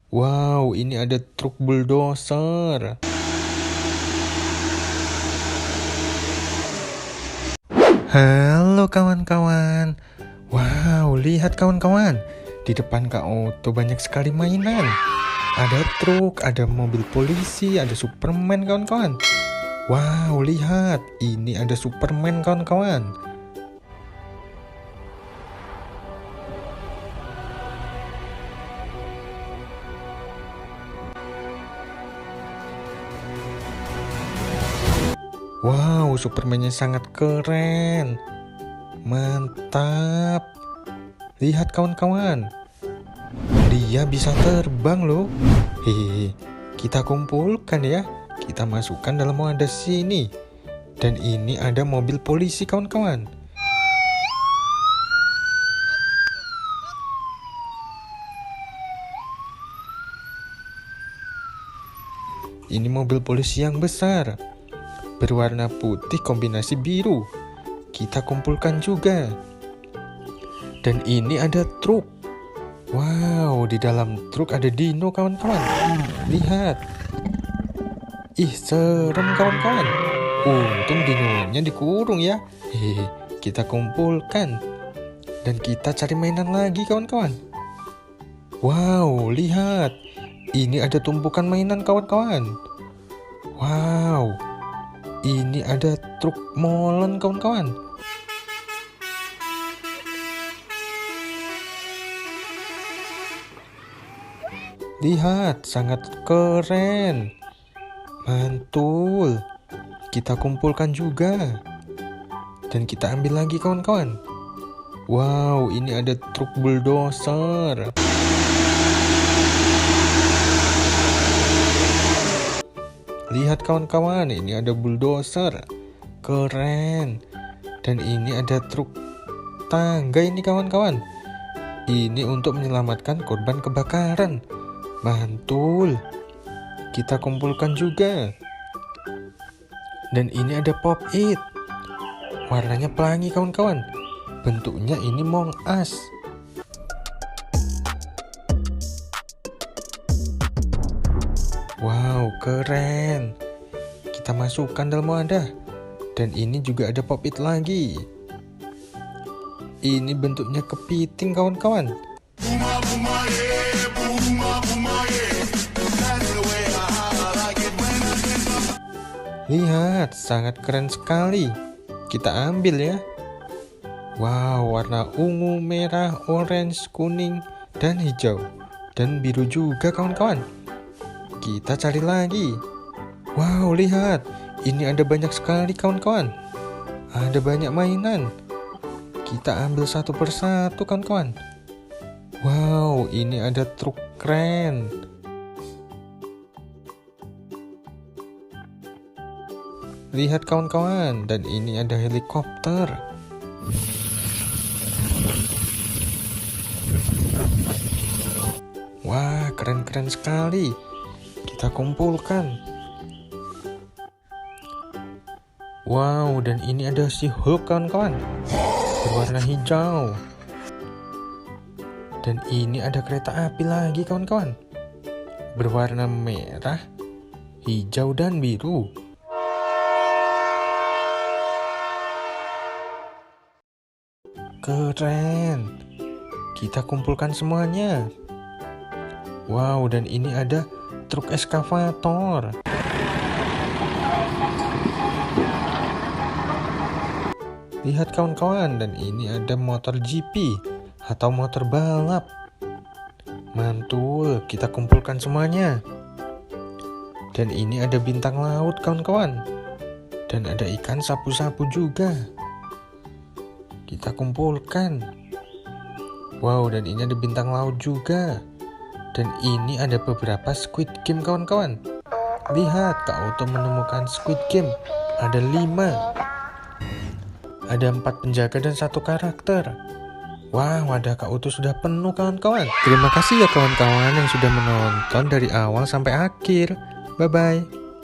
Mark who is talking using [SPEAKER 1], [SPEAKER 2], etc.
[SPEAKER 1] Wow, ini ada truk bulldozer. Halo kawan-kawan. Wow, lihat kawan-kawan. Di depan Kak Oto banyak sekali mainan. Ada truk, ada mobil polisi, ada Superman kawan-kawan. Wow, lihat. Ini ada Superman kawan-kawan. Wow, Superman-nya sangat keren. Mantap. Lihat kawan-kawan. Dia bisa terbang loh. Hehehe. Kita kumpulkan ya. Kita masukkan dalam wadah sini. Dan ini ada mobil polisi kawan-kawan. Ini mobil polisi yang besar. Berwarna putih kombinasi biru. Kita kumpulkan juga. Dan ini ada truk. Wow, di dalam truk ada dino kawan-kawan. Lihat. Ih, serem kawan-kawan. Untung dinonya dikurung ya. Hehe, kita kumpulkan. Dan kita cari mainan lagi kawan-kawan. Wow, lihat. Ini ada tumpukan mainan kawan-kawan. Wow. Ini ada truk molen kawan-kawan. Lihat, sangat keren. Mantul. Kita kumpulkan juga. Dan kita ambil lagi kawan-kawan. Wow, ini ada truk bulldozer. Lihat kawan-kawan, ini ada bulldozer. Keren. Dan ini ada truk tangga ini kawan-kawan. Ini untuk menyelamatkan korban kebakaran. Mantul. Kita kumpulkan juga. Dan ini ada pop-it. Warnanya pelangi kawan-kawan. Bentuknya ini Among Us. Wow, keren. Kita masukkan dalam wadah. Dan ini juga ada pop-it lagi. Ini bentuknya kepiting kawan-kawan. Lihat, sangat keren sekali. Kita ambil ya. Wow, warna ungu, merah, orange, kuning, dan hijau. Dan biru juga kawan-kawan. Kita cari lagi. Wow, lihat. Ini ada banyak sekali kawan-kawan. Ada banyak mainan. Kita ambil satu persatu kawan-kawan. Wow, ini ada truk keren. Lihat kawan-kawan, dan ini ada helikopter. Wah, keren-keren sekali. Kita kumpulkan. Wow, dan ini ada si Hulk kawan-kawan. Berwarna hijau. Dan ini ada kereta api lagi kawan-kawan. Berwarna merah, hijau, dan biru. Keren. Kita kumpulkan semuanya. Wow, dan ini ada truk eskavator. Lihat kawan-kawan, dan ini ada motor GP atau motor balap. Mantul, kita kumpulkan semuanya. Dan ini ada bintang laut kawan-kawan. Dan ada ikan sapu-sapu juga. Kita kumpulkan. Wow, dan ini ada bintang laut juga. Dan ini ada beberapa Squid Game kawan-kawan. Lihat, Kak Oto menemukan Squid Game. Ada 5. Ada 4 penjaga dan 1 karakter. Wah, wadah Kak Oto sudah penuh kawan-kawan. Terima kasih ya kawan-kawan yang sudah menonton dari awal sampai akhir. Bye-bye.